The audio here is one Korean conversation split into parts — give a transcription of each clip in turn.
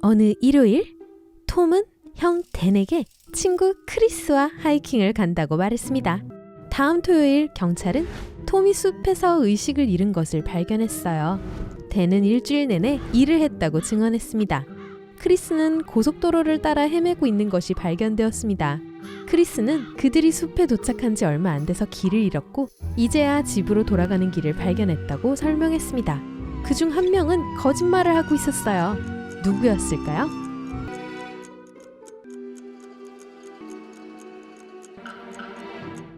어느 일요일, 톰은 형 댄에게 친구 크리스와 하이킹을 간다고 말했습니다. 다음 토요일 경찰은 톰이 숲에서 의식을 잃은 것을 발견했어요. 댄은 일주일 내내 일을 했다고 증언했습니다. 크리스는 고속도로를 따라 헤매고 있는 것이 발견되었습니다. 크리스는 그들이 숲에 도착한 지 얼마 안 돼서 길을 잃었고 이제야 집으로 돌아가는 길을 발견했다고 설명했습니다. 그중 한 명은 거짓말을 하고 있었어요. 누구였을까요?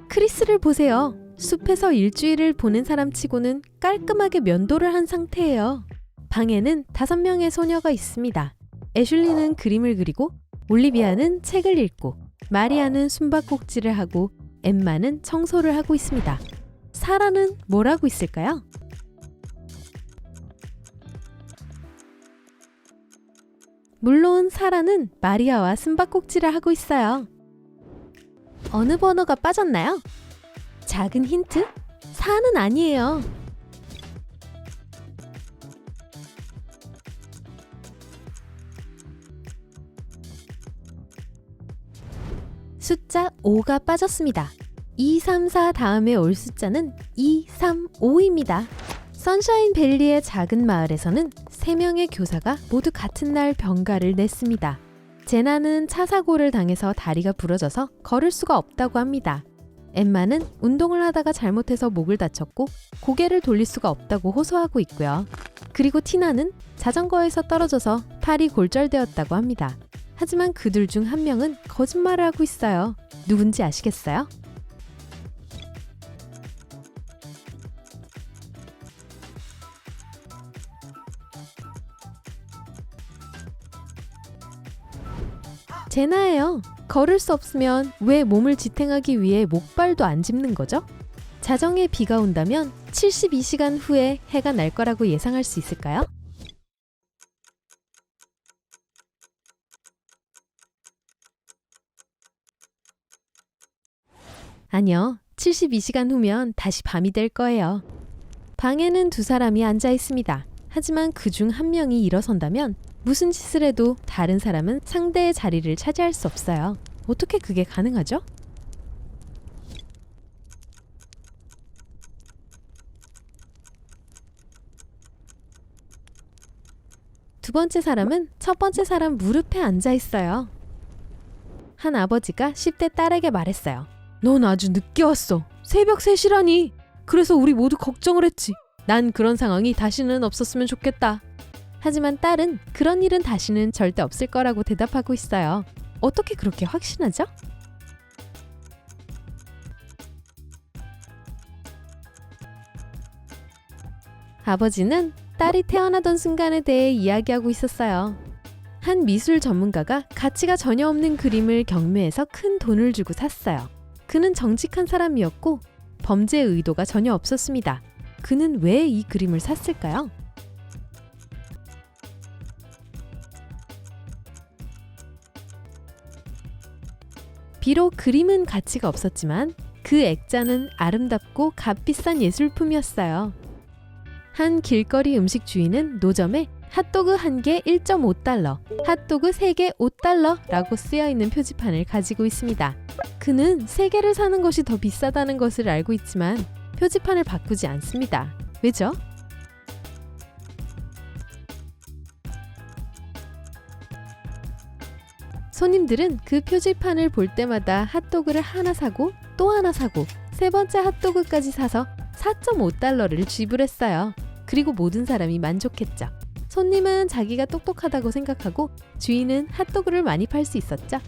크리스를 보세요. 숲에서 일주일을 보낸 사람치고는 깔끔하게 면도를 한 상태예요. 방에는 5명의 소녀가 있습니다. 애슐리는 그림을 그리고, 올리비아는 책을 읽고, 마리아는 숨바꼭질을 하고, 엠마는 청소를 하고 있습니다. 사라는 뭘 하고 있을까요? 물론 사라는 마리아와 숨바꼭질을 하고 있어요. 어느 번호가 빠졌나요? 작은 힌트? 4는 아니에요. 숫자 5가 빠졌습니다. 2, 3, 4 다음에 올 숫자는 2, 3, 5입니다. 선샤인 밸리의 작은 마을에서는 3명의 교사가 모두 같은 날 병가를 냈습니다. 제나는 차 사고를 당해서 다리가 부러져서 걸을 수가 없다고 합니다. 엠마는 운동을 하다가 잘못해서 목을 다쳤고 고개를 돌릴 수가 없다고 호소하고 있고요. 그리고 티나는 자전거에서 떨어져서 팔이 골절되었다고 합니다. 하지만 그들 중 한 명은 거짓말을 하고 있어요. 누군지 아시겠어요? 제나예요. 걸을 수 없으면 왜 몸을 지탱하기 위해 목발도 안 짚는 거죠? 자정에 비가 온다면 72시간 후에 해가 날 거라고 예상할 수 있을까요? 아니요. 72시간 후면 다시 밤이 될 거예요. 방에는 2사람이 앉아 있습니다. 하지만 그중 한 명이 일어선다면 무슨 짓을 해도 다른 사람은 상대의 자리를 차지할 수 없어요. 어떻게 그게 가능하죠? 두 번째 사람은 첫 번째 사람 무릎에 앉아 있어요. 한 아버지가 10대 딸에게 말했어요. 넌 아주 늦게 왔어. 새벽 3시라니. 그래서 우리 모두 걱정을 했지. 난 그런 상황이 다시는 없었으면 좋겠다. 하지만 딸은 그런 일은 다시는 절대 없을 거라고 대답하고 있어요. 어떻게 그렇게 확신하죠? 아버지는 딸이 태어나던 순간에 대해 이야기하고 있었어요. 한 미술 전문가가 가치가 전혀 없는 그림을 경매해서 큰 돈을 주고 샀어요. 그는 정직한 사람이었고 범죄 의도가 전혀 없었습니다. 그는 왜 이 그림을 샀을까요? 비록 그림은 가치가 없었지만 그 액자는 아름답고 값비싼 예술품이었어요. 한 길거리 음식 주인은 노점에 핫도그 1개 1.5달러, 핫도그 3개 5달러라고 쓰여있는 표지판을 가지고 있습니다. 그는 3개를 사는 것이 더 비싸다는 것을 알고 있지만 표지판을 바꾸지 않습니다. 왜죠? 손님들은 그 표지판을 볼 때마다 핫도그를 하나 사고 또 하나 사고 3번째 핫도그까지 사서 4.5달러를 지불했어요. 그리고 모든 사람이 만족했죠. 손님은 자기가 똑똑하다고 생각하고 주인은 핫도그를 많이 팔 수 있었죠.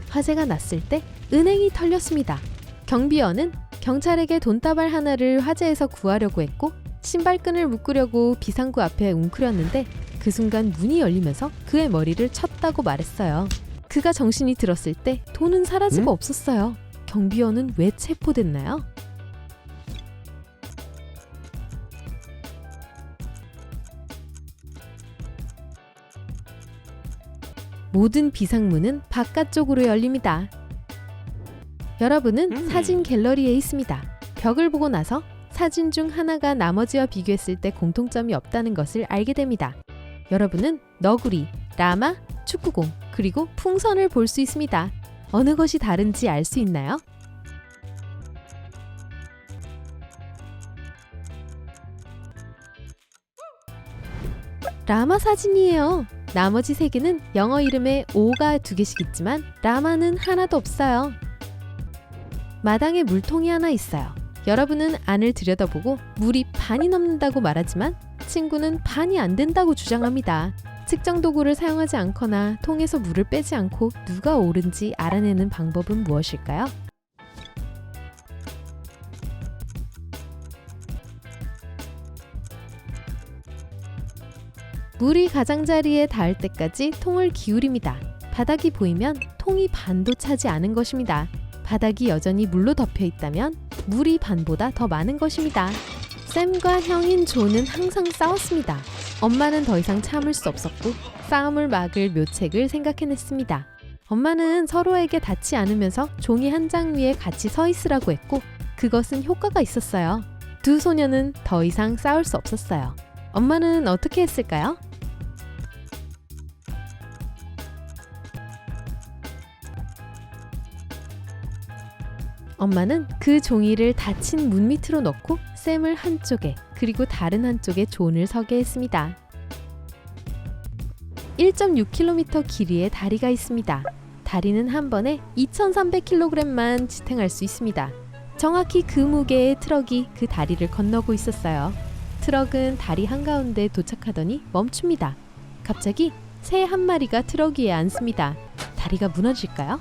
화재가 났을 때 은행이 털렸습니다. 경비원은 경찰에게 돈다발 하나를 화재에서 구하려고 했고 신발끈을 묶으려고 비상구 앞에 웅크렸는데 그 순간 문이 열리면서 그의 머리를 쳤다고 말했어요. 그가 정신이 들었을 때 돈은 사라지고 없었어요. 경비원은 왜 체포됐나요? 모든 비상문은 바깥쪽으로 열립니다. 여러분은 사진 갤러리에 있습니다. 벽을 보고 나서 사진 중 하나가 나머지와 비교했을 때 공통점이 없다는 것을 알게 됩니다. 여러분은 너구리, 라마, 축구공, 그리고 풍선을 볼 수 있습니다. 어느 것이 다른지 알 수 있나요? 라마 사진이에요. 나머지 세 개는 영어 이름에 O가 2개씩 있지만 라마는 하나도 없어요. 마당에 물통이 하나 있어요. 여러분은 안을 들여다보고 물이 반이 넘는다고 말하지만 친구는 반이 안 된다고 주장합니다. 측정 도구를 사용하지 않거나 통에서 물을 빼지 않고 누가 옳은지 알아내는 방법은 무엇일까요? 물이 가장자리에 닿을 때까지 통을 기울입니다. 바닥이 보이면 통이 반도 차지 않은 것입니다. 바닥이 여전히 물로 덮여 있다면 물이 반보다 더 많은 것입니다. 샘과 형인 존은 항상 싸웠습니다. 엄마는 더 이상 참을 수 없었고 싸움을 막을 묘책을 생각해냈습니다. 엄마는 서로에게 닿지 않으면서 종이 한 장 위에 같이 서 있으라고 했고 그것은 효과가 있었어요. 두 소녀는 더 이상 싸울 수 없었어요. 엄마는 어떻게 했을까요? 엄마는 그 종이를 닫힌 문 밑으로 넣고 샘을 한쪽에 그리고 다른 한쪽에 존을 서게 했습니다. 1.6km 길이의 다리가 있습니다. 다리는 한 번에 2,300kg만 지탱할 수 있습니다. 정확히 그 무게의 트럭이 그 다리를 건너고 있었어요. 트럭은 다리 한가운데 도착하더니 멈춥니다. 갑자기 새 한 마리가 트럭 위에 앉습니다. 다리가 무너질까요?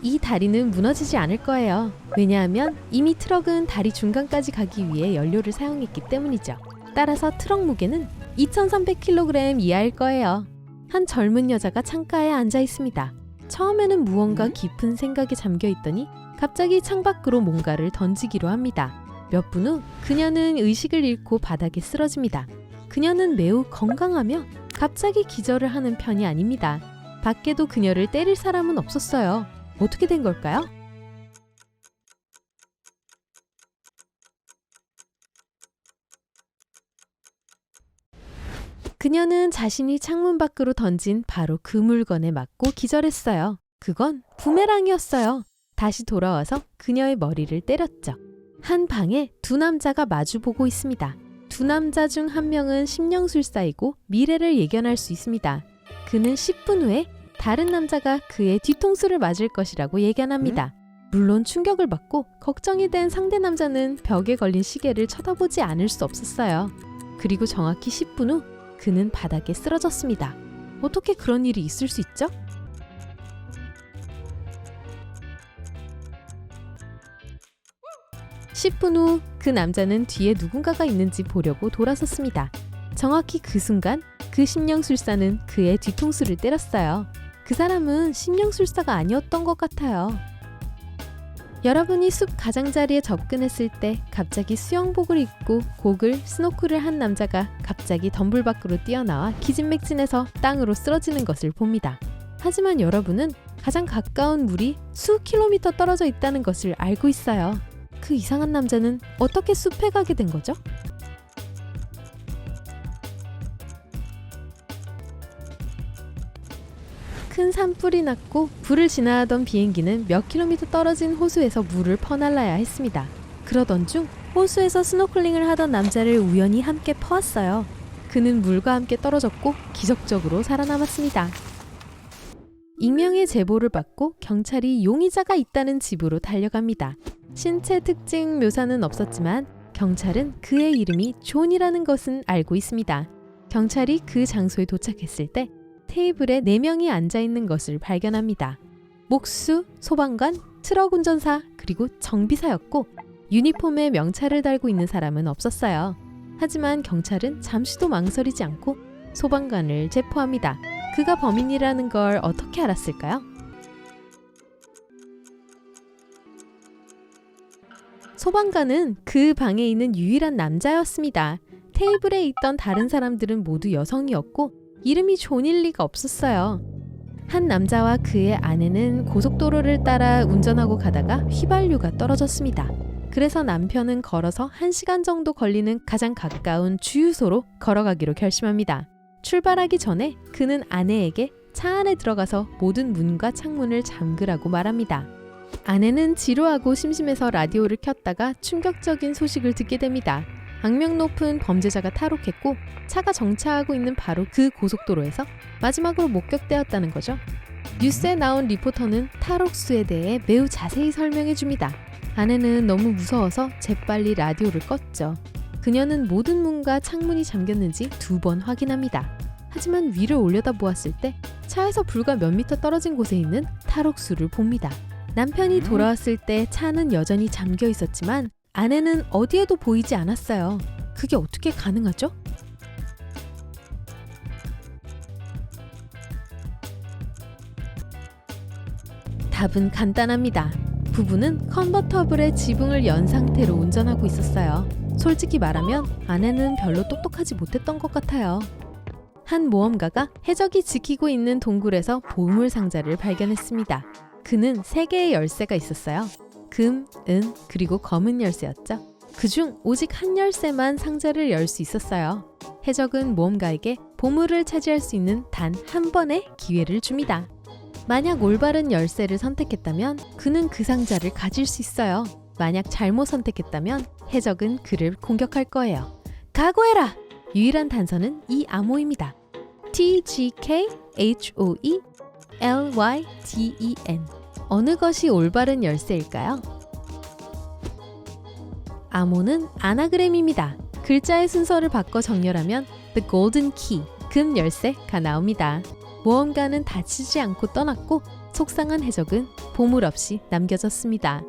이 다리는 무너지지 않을 거예요. 왜냐하면 이미 트럭은 다리 중간까지 가기 위해 연료를 사용했기 때문이죠. 따라서 트럭 무게는 2,300kg 이하일 거예요. 한 젊은 여자가 창가에 앉아 있습니다. 처음에는 무언가 깊은 생각에 잠겨 있더니 갑자기 창밖으로 뭔가를 던지기로 합니다. 몇 분 후 그녀는 의식을 잃고 바닥에 쓰러집니다. 그녀는 매우 건강하며 갑자기 기절을 하는 편이 아닙니다. 밖에도 그녀를 때릴 사람은 없었어요. 어떻게 된 걸까요? 그녀는 자신이 창문 밖으로 던진 바로 그 물건에 맞고 기절했어요. 그건 부메랑이었어요. 다시 돌아와서 그녀의 머리를 때렸죠. 한 방에 두 남자가 마주보고 있습니다. 두 남자 중 한 명은 심령술사이고 미래를 예견할 수 있습니다. 그는 10분 후에 다른 남자가 그의 뒤통수를 맞을 것이라고 예견합니다. 물론 충격을 받고 걱정이 된 상대 남자는 벽에 걸린 시계를 쳐다보지 않을 수 없었어요. 그리고 정확히 10분 후 그는 바닥에 쓰러졌습니다. 어떻게 그런 일이 있을 수 있죠? (10분) 후 그 남자는 뒤에 누군가가 있는지 보려고 돌아섰습니다. 정확히 그 순간 그 심령술사는 그의 뒤통수를 때렸어요. 그 사람은 심령술사가 아니었던 것 같아요. 여러분이 숲 가장자리에 접근했을 때 갑자기 수영복을 입고 고글, 스노클을 한 남자가 갑자기 덤불 밖으로 뛰어나와 기진맥진해서 땅으로 쓰러지는 것을 봅니다. 하지만 여러분은 가장 가까운 물이 수 킬로미터 떨어져 있다는 것을 알고 있어요. 그 이상한 남자는 어떻게 숲에 가게 된 거죠? 큰 산불이 났고 불을 지나가던 비행기는 몇 킬로미터 떨어진 호수에서 물을 퍼날라야 했습니다. 그러던 중 호수에서 스노클링을 하던 남자를 우연히 함께 퍼왔어요. 그는 물과 함께 떨어졌고 기적적으로 살아남았습니다. 익명의 제보를 받고 경찰이 용의자가 있다는 집으로 달려갑니다. 신체 특징 묘사는 없었지만 경찰은 그의 이름이 존이라는 것은 알고 있습니다. 경찰이 그 장소에 도착했을 때 테이블에 4명이 앉아있는 것을 발견합니다. 목수, 소방관, 트럭 운전사, 그리고 정비사였고 유니폼에 명찰을 달고 있는 사람은 없었어요. 하지만 경찰은 잠시도 망설이지 않고 소방관을 체포합니다. 그가 범인이라는 걸 어떻게 알았을까요? 소방관은 그 방에 있는 유일한 남자였습니다. 테이블에 있던 다른 사람들은 모두 여성이었고 이름이 존일 리가 없었어요. 한 남자와 그의 아내는 고속도로를 따라 운전하고 가다가 휘발유가 떨어졌습니다. 그래서 남편은 걸어서 1시간 정도 걸리는 가장 가까운 주유소로 걸어가기로 결심합니다. 출발하기 전에 그는 아내에게 차 안에 들어가서 모든 문과 창문을 잠그라고 말합니다. 아내는 지루하고 심심해서 라디오를 켰다가 충격적인 소식을 듣게 됩니다. 악명 높은 범죄자가 탈옥했고 차가 정차하고 있는 바로 그 고속도로에서 마지막으로 목격되었다는 거죠. 뉴스에 나온 리포터는 탈옥수에 대해 매우 자세히 설명해 줍니다. 아내는 너무 무서워서 재빨리 라디오를 껐죠. 그녀는 모든 문과 창문이 잠겼는지 2번 확인합니다. 하지만 위를 올려다보았을 때 차에서 불과 몇 미터 떨어진 곳에 있는 탈옥수를 봅니다. 남편이 돌아왔을 때 차는 여전히 잠겨 있었지만 아내는 어디에도 보이지 않았어요. 그게 어떻게 가능하죠? 답은 간단합니다. 부부는 컨버터블의 지붕을 연 상태로 운전하고 있었어요. 솔직히 말하면 아내는 별로 똑똑하지 못했던 것 같아요. 한 모험가가 해적이 지키고 있는 동굴에서 보물 상자를 발견했습니다. 그는 3개의 열쇠가 있었어요. 금, 은, 그리고 검은 열쇠였죠. 그중 오직 한 열쇠만 상자를 열 수 있었어요. 해적은 모험가에게 보물을 차지할 수 있는 단 한 번의 기회를 줍니다. 만약 올바른 열쇠를 선택했다면 그는 그 상자를 가질 수 있어요. 만약 잘못 선택했다면 해적은 그를 공격할 거예요. 각오해라! 유일한 단서는 이 암호입니다. TGKHOELYDEN. 어느 것이 올바른 열쇠일까요? 암호는 아나그램입니다. 글자의 순서를 바꿔 정렬하면 The Golden Key, 금 열쇠가 나옵니다. 모험가는 다치지 않고 떠났고 속상한 해적은 보물 없이 남겨졌습니다.